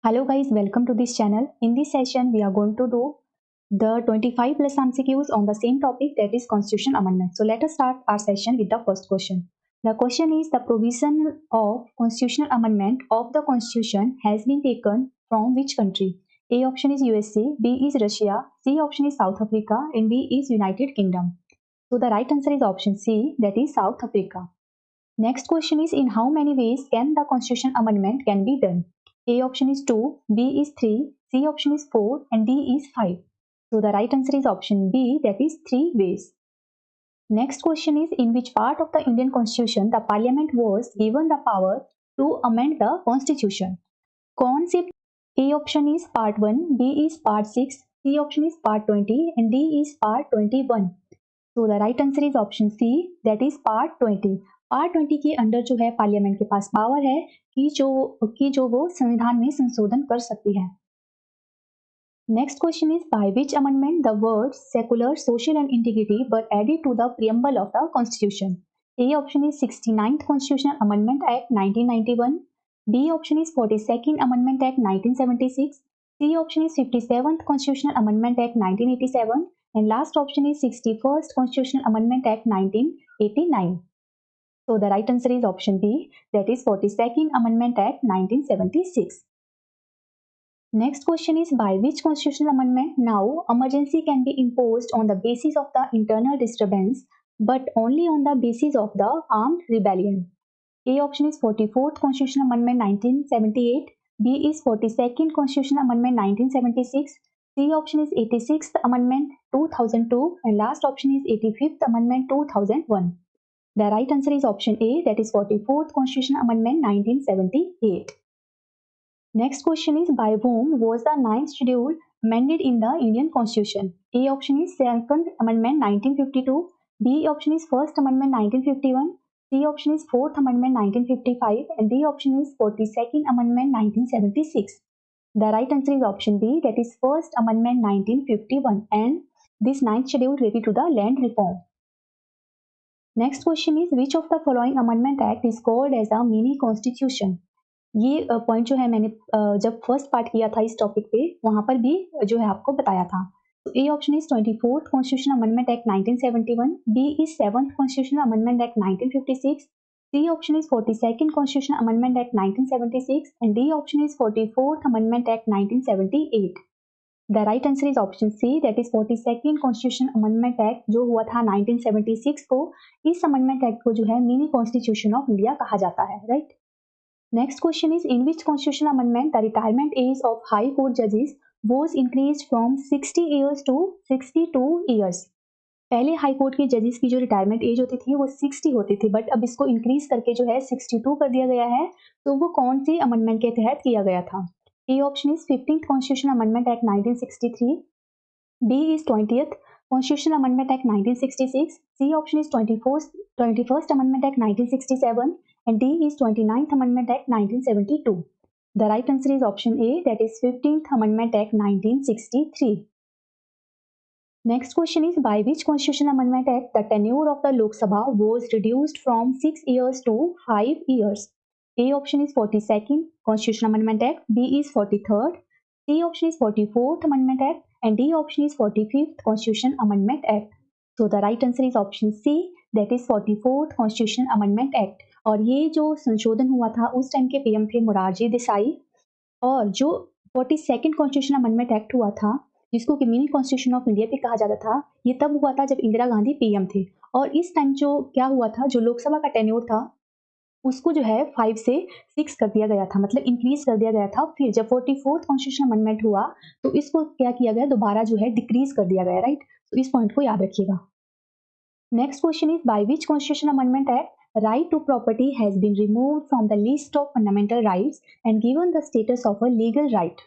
Hello guys, welcome to this channel. In this session, we are going to do the 25 plus MCQs on the same topic, that is Constitution Amendment. So let us start our session with the first question. The question is, the provision of Constitutional Amendment of the Constitution has been taken from which country? A option is USA, B is Russia, C option is South Africa, and D is United Kingdom. So the right answer is option C, that is South Africa. Next question is, in how many ways can the Constitution Amendment can be done? A option is 2, B is 3, C option is 4, and D is 5. So the right answer is option B, that is 3 ways. Next question is, in which part of the Indian Constitution the Parliament was given the power to amend the Constitution? कौन से? A option is part 1, B is part 6, C option is part 20, and D is part 21. So the right answer is option C, that is part 20. Part 20 के under जो है parliament के पास power है कि जो वो संविधान में संशोधन कर सकती है. Next question is, by which amendment the word secular, social and integrity were added to the preamble of the constitution? A option is 69th constitutional amendment act 1991, B option is 42nd amendment act 1976, C option is 57th constitutional amendment act 1987, and last option is 61st Constitutional Amendment Act 1989. So the right answer is option B, that is 42nd Amendment Act 1976. Next question is, by which constitutional amendment now emergency can be imposed on the basis of the internal disturbance but only on the basis of the armed rebellion? A option is 44th Constitutional Amendment 1978, B is 42nd Constitutional Amendment 1976, C option is 86th Amendment 2002, and last option is 85th Amendment 2001. The right answer is option A, that is 44th Constitutional Amendment 1978. Next question is, by whom was the 9th schedule amended in the Indian Constitution? A option is 2nd Amendment 1952, B option is 1st Amendment 1951, C option is 4th Amendment 1955, and D option is 42nd Amendment 1976. The right answer is option B, that is 1st Amendment 1951, and this 9th schedule related to the land reform. Next question is, which of the following amendment act is called as a mini constitution? ये point जो है मैंने जब first part किया था इस topic पे वहां पर भी जो है आपको बताया था. तो A option is 24th constitutional amendment act 1971, B is 7th constitutional amendment act 1956, C option is 42nd Constitutional Amendment Act 1976, and D option is 44th Amendment Act 1978. The right answer is option C, that is 42nd Constitutional Amendment Act जो हुआ था 1976 को. इस amendment act को जो है mini constitution of India कहा जाता है, right. Next question is, in which constitutional amendment the retirement age of high court जजेस was increased from 60 years to 62 years? पहले हाई कोर्ट के जजेस की जो रिटायरमेंट एज होती थी वो 60 होती थी, बट अब इसको इंक्रीज करके जो है 62 कर दिया गया है. तो वो कौन सी अमेंडमेंट के तहत किया गया था? A option is 15th constitutional amendment act 1963, B is 20th constitutional amendment act 1966, C option is 21st amendment act 1967, and D is 29th amendment act 1972. The right answer is option A, that is 15th amendment act 1963. Next question is, by which constitutional amendment act the tenure of the Lok Sabha was reduced from 6 years to 5 years? A option is 42nd Constitutional Amendment Act, B is 43rd, C option is 44th Amendment Act, and D option is 45th Constitutional Amendment Act. So the right answer is option C, that is 44th Constitutional Amendment Act. और ये जो संशोधन हुआ था उस time के PM थे मोरारजी देसाई, और जो 42nd कॉन्स्टिट्यूशनल अमेंडमेंट एक्ट हुआ था जिसको कि मिनी कॉन्स्टिट्यूशन ऑफ इंडिया भी कहा जाता था, ये तब हुआ था जब इंदिरा गांधी पीएम थे. और इस टाइम जो क्या हुआ था, जो लोकसभा का टेन्योर था उसको जो है 5 से 6 कर दिया गया था, मतलब इंक्रीज कर दिया गया था. फिर जब 44th कॉन्स्टिट्यूशन अमेंडमेंट हुआ तो इसको क्या किया गया, दोबारा जो है डिक्रीज कर दिया गया, राइट. तो इस पॉइंट को याद रखिएगा. Next question is, by which constitution amendment act right to property has been removed from the list of fundamental rights and given the status of a legal right?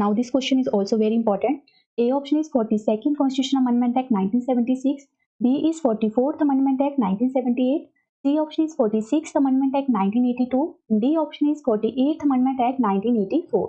Now this question is also very important. A option is 42nd Constitutional Amendment Act 1976, B is 44th Amendment Act 1978, C option is 46th Amendment Act 1982, and D option is 48th Amendment Act 1984.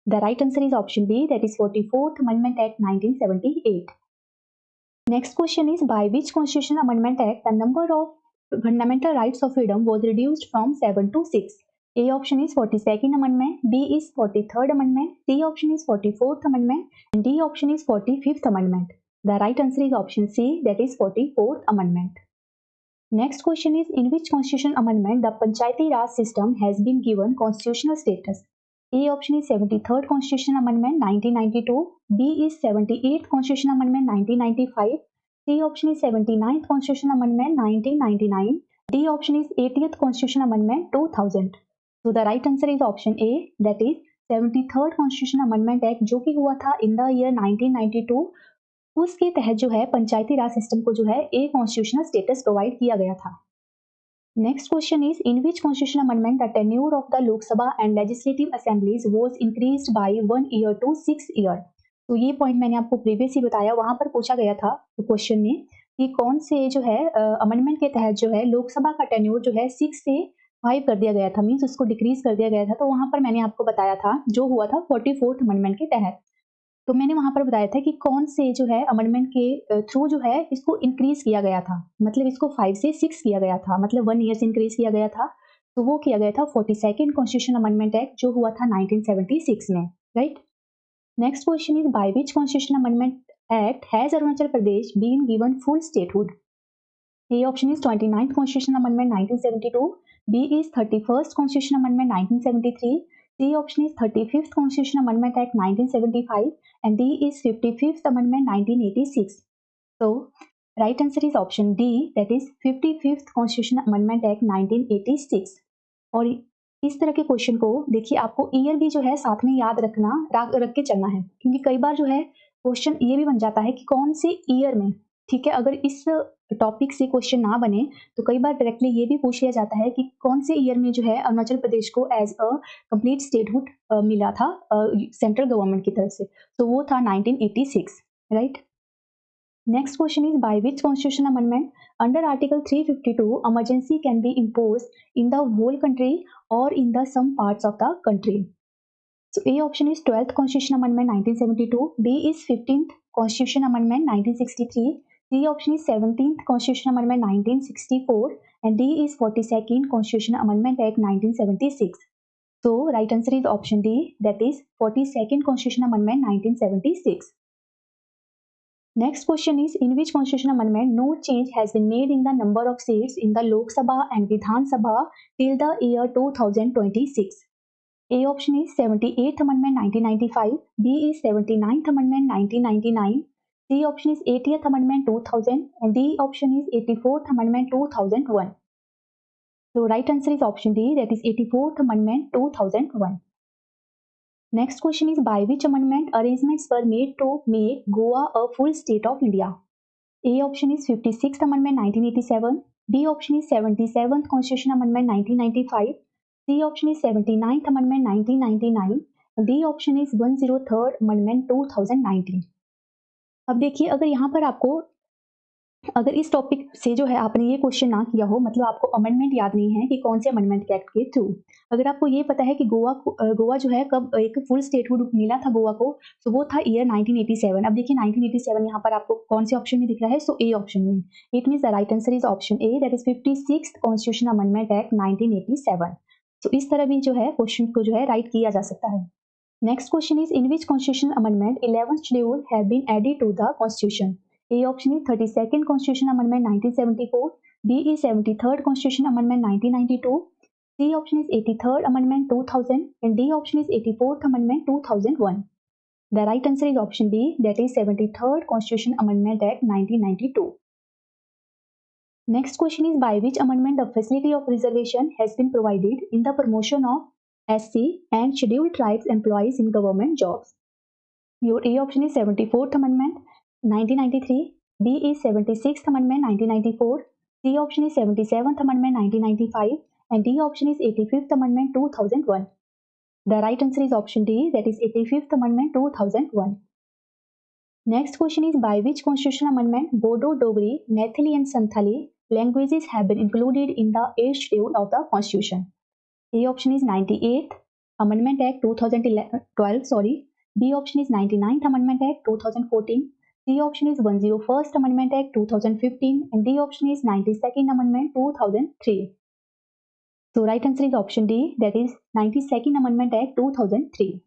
The right answer is option B, that is 44th Amendment Act 1978. Next question is, by which Constitutional Amendment Act the number of fundamental rights of freedom was reduced from 7 to 6? A option is 42nd Amendment, B is 43rd Amendment, C option is 44th Amendment, and D option is 45th Amendment. The right answer is option C, that is 44th Amendment. Next question is, in which constitutional amendment the Panchayati Raj system has been given constitutional status? A option is 73rd Constitutional Amendment 1992, B is 78th Constitutional Amendment 1995, C option is 79th Constitutional Amendment 1999, D option is 80th Constitutional Amendment 2000. So the right answer is option A, that is 73rd Constitutional Amendment Act, जो कि हुआ था in the year 1992. उसके तहत जो है पंचायती राज system को जो है ए कॉन्स्टिट्यूशनल स्टेटस प्रोवाइड किया गया था. Next question is, in which constitutional amendment the tenure of the Lok Sabha and legislative assemblies was increased by 1 year to 6 year. तो ये पॉइंट मैंने आपको प्रीवियस ही बताया, वहां पर पूछा गया था क्वेश्चन में कि कौन से जो है अमेंडमेंट के तहत जो है लोकसभा का टेन्योर जो है 6 से 5 कर दिया गया था, मीन्स उसको डिक्रीज कर दिया गया था. तो वहां पर मैंने आपको बताया था जो हुआ था 44th अमेंडमेंट के तहत. तो मैंने वहां पर बताया था कि कौन से जो है अमेंडमेंट के थ्रू जो है इसको इंक्रीज किया गया था, मतलब इसको 5 से 6 किया गया था, मतलब 1 ईयर से इंक्रीज किया गया था. तो वो किया गया था 42nd कॉन्स्टिट्यूशन अमेंडमेंट एक्ट, जो हुआ था 1976 में, right. Next question is, by which constitution amendment act has Arunachal Pradesh been given full statehood? A option is 29th Constitutional Amendment 1972, B is 31st Constitutional Amendment 1973, C option is 35th Constitutional Amendment Act 1975, and D is 55th Amendment 1986. So, right answer is option D, that is 55th Constitutional Amendment Act 1986. और इस तरह के question को देखिए, आपको year भी जो है साथ में याद रख के चलना है, क्योंकि कई बार जो है क्वेश्चन ये भी बन जाता है कि कौन से ईयर में, ठीक है, अगर इस टॉपिक से क्वेश्चन ना बने तो कई बार डायरेक्टली ये भी पूछ लिया जाता है कि कौन से ईयर में जो है अरुणाचल प्रदेश को एज अ कंप्लीट स्टेटहुड मिला था सेंट्रल गवर्नमेंट की तरफ से. तो वो था 1986, right. Next question is, by which constitution amendment under article 352 emergency can be imposed in the whole country और in the some parts of the country? So A option is 12th Constitution Amendment 1972, B is 15th Constitution Amendment 1963, C option is 17th Constitution Amendment 1964, and D is 42nd Constitution Amendment Act 1976. So right answer is option D, that is 42nd Constitution Amendment 1976. Next question is, in which constitutional amendment no change has been made in the number of seats in the Lok Sabha and Vidhan Sabha till the year 2026? A option is 78th Amendment 1995, B is 79th Amendment 1999, C option is 80th Amendment 2000, and D option is 84th Amendment 2001. So right answer is option D, that is 84th Amendment 2001. Next question is, by which amendment arrangements were made to make Goa a full state of India? A option is 56th Amendment 1987, B option is 77th Constitutional Amendment 1995, C option is 79th Amendment 1999, and D option is 103rd Amendment 2019. अब देखिए, अगर इस topic से जो है आपने ये question ना किया हो, मतलब आपको अमेंडमेंट याद नहीं है कि कौन से अमेंडमेंट के एक्ट के थ्रू, अगर आपको ये पता है कि गोवा जो है कब एक फुल स्टेटहुड मिला था गोवा को, तो वो था ईयर 1987. अब देखिए 1987 यहाँ पर आपको कौन से ऑप्शन में दिख रहा है? सो ए ऑप्शन में. It means the right answer is option A, that is 56th constitution amendment act 1987. तो इस तरह भी जो है क्वेश्चन को जो है राइट किया जा सकता है. Next question is, in which constitutional amendment 11th schedule have been added to the constitution? A option is 32nd Constitution Amendment 1974, B is 73rd Constitution Amendment 1992, C option is 83rd Amendment 2000, and D option is 84th Amendment 2001. The right answer is option B, that is 73rd Constitution Amendment Act 1992. Next question is, by which amendment the facility of reservation has been provided in the promotion of SC and scheduled tribes employees in government jobs? Your A option is 74th Amendment 1993, B is 76th Amendment 1994, C option is 77th Amendment 1995, and D option is 85th Amendment 2001. The right answer is option D, that is 85th Amendment 2001. Next question is, by which constitutional amendment Bodo, Dogri, Maithili and Santhali languages have been included in the 8th schedule of the Constitution? A option is 98th Amendment Act 2012, B option is 99th Amendment Act 2014, C option is 101st Amendment Act 2015, and D option is 92nd Amendment 2003. So right answer is option D, that is 92nd Amendment Act 2003.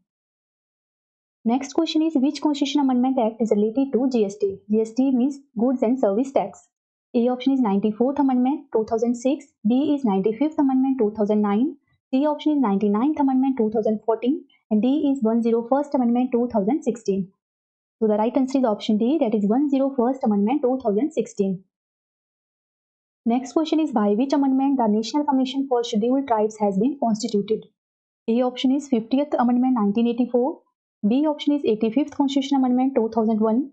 Next question is, which Constitution Amendment Act is related to GST? GST means Goods and Service Tax. A option is 94th Amendment 2006, B is 95th Amendment 2009, C option is 99th Amendment 2014, and D is 101st Amendment 2016. So the right answer is option D, that is 101st Amendment 2016. Next question is, by which amendment the National Commission for Scheduled Tribes has been constituted? A option is 50th Amendment 1984, B option is 85th Constitutional Amendment 2001,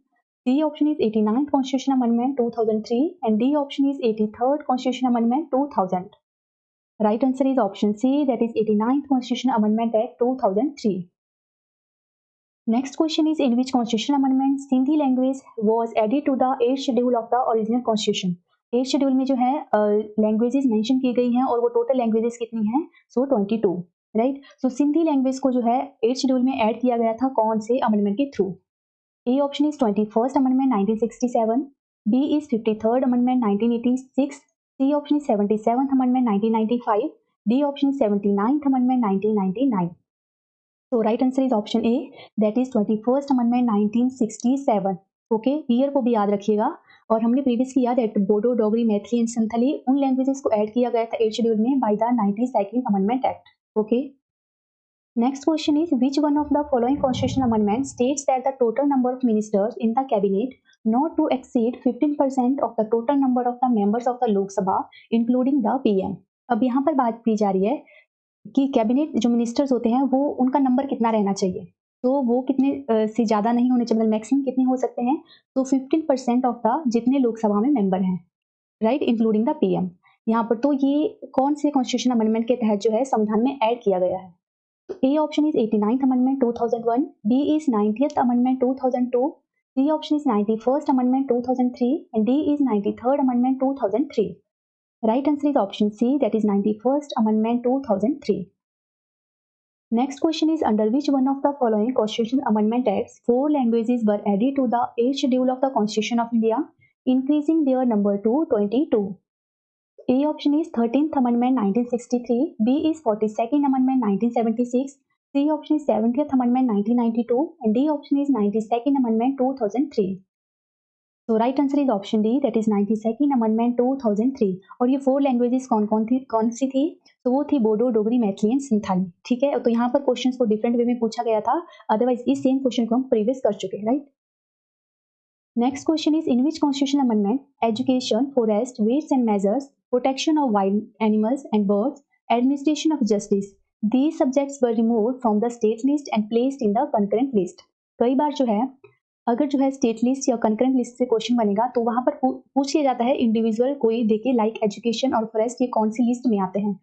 C option is 89th Constitutional Amendment 2003, and D option is 83rd Constitutional Amendment 2000. Right answer is option C, that is 89th Constitutional Amendment Act 2003. Next question is, in which constitutional amendment Sindhi language was added to the 8th schedule of the original constitution? 8th schedule में जो है languages mention की गई हैं और वो total languages कितनी हैं? सो 22, राइट. सो सिंधी लैंग्वेज को जो है 8th शेड्यूल में ऐड किया गया था कौन से अमेंडमेंट के थ्रू? A option is 21st amendment 1967, B is 53rd amendment 1986, C option is 77th amendment 1995, D option is 79th amendment 1999. So right answer is option A, that is 21st Amendment 1967. Okay, year को भी याद रखिएगा. और हमने previous किया that Bodo, Dogri, Maithili and Santhali उन languages को add किया गया था 8th शेड्यूल में by the 92nd amendment act. Okay. Next question is, which one of the following constitutional amendment states that the total number of ministers in the cabinet not to exceed 15% of the total number of the members of the Lok Sabha including the PM. अब यहाँ पर बात की जा रही है कि cabinet जो मिनिस्टर्स होते हैं वो उनका नंबर कितना रहना चाहिए. तो वो कितने से ज़्यादा नहीं होने चाहिए, मतलब मैक्सिमम कितने हो सकते हैं? तो 15% ऑफ द जितने लोकसभा में मेंबर हैं, राइट, इंक्लूडिंग द पीएम. यहाँ पर तो ये कौन से कॉन्स्टिट्यूशन अमेंडमेंट के तहत जो है संविधान में ऐड किया गया है? तो A option is 89th amendment 2001, B is 90th amendment 2002, C option is 91st amendment 2003, and D is 93rd amendment 2003. Right answer is option C, that is 91st Amendment 2003. Next question is, under which one of the following Constitutional Amendment Acts 4 languages were added to the 8th schedule of the Constitution of India, increasing their number to 22? A option is 13th Amendment 1963, B is 42nd Amendment 1976, C option is 70th Amendment 1992, and D option is 92nd Amendment 2003. तो right answer is option D, that is 92nd amendment 2003. और ये 4 languages कौन सी थी? तो वो थी Bodo, Dogri, Maithili and Santhali. ठीक है, तो यहाँ पर क्वेश्चंस को डिफरेंट वे में पूछा गया था, अदरवाइज इस सेम क्वेश्चन को हम प्रीवियस कर चुके हैं, right. Next question is, in which constitutional amendment education, forest, weights and measures, protection of wild animals and birds, administration of justice, these subjects were removed from the state list and placed in the concurrent list. कई बार जो है अगर जो है state list या concurrent list से question बनेगा तो वहां पर पूछ लिया जाता है इंडिविजुअल कोई देखिए, लाइक एजुकेशन और फॉरेस्ट ये कौन सी लिस्ट में आते हैं.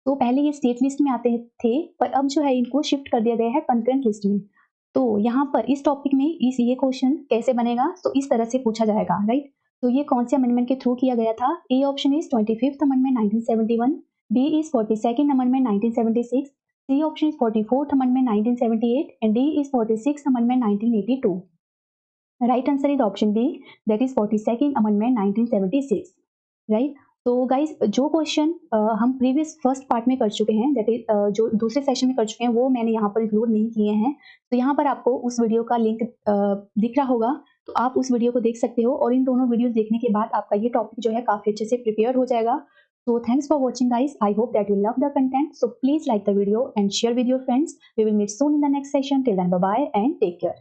तो पहले ये स्टेट लिस्ट में आते थे, पर अब जो है इनको शिफ्ट कर दिया गया है कंकरेंट लिस्ट में. तो यहाँ पर इस टॉपिक में ये क्वेश्चन कैसे बनेगा? तो इस तरह से पूछा जाएगा, राइट. तो ये कौन से अमेंडमेंट के थ्रू किया गया था? A option is 25th amendment 1971, B is 42nd amendment 1976, C option is 44th amendment 1978, and D is 46th amendment 1982. Right answer is option B, that is 42nd amendment 1976, right. तो guys जो question हम previous first part में कर चुके हैं, that is जो दूसरे session में कर चुके हैं, वो मैंने यहाँ पर इंक्लूड नहीं किए हैं. तो यहाँ पर आपको उस वीडियो का लिंक दिख रहा होगा, तो आप उस वीडियो को देख सकते हो. और इन दोनों वीडियोस देखने के बाद आपका ये टॉपिक जो है काफ़ी अच्छे से प्रिपेयर हो जाएगा. So thanks for watching guys. I hope that you love the content. So please like the video and share with your friends. We will meet soon in the next session. Till then, bye bye and take care.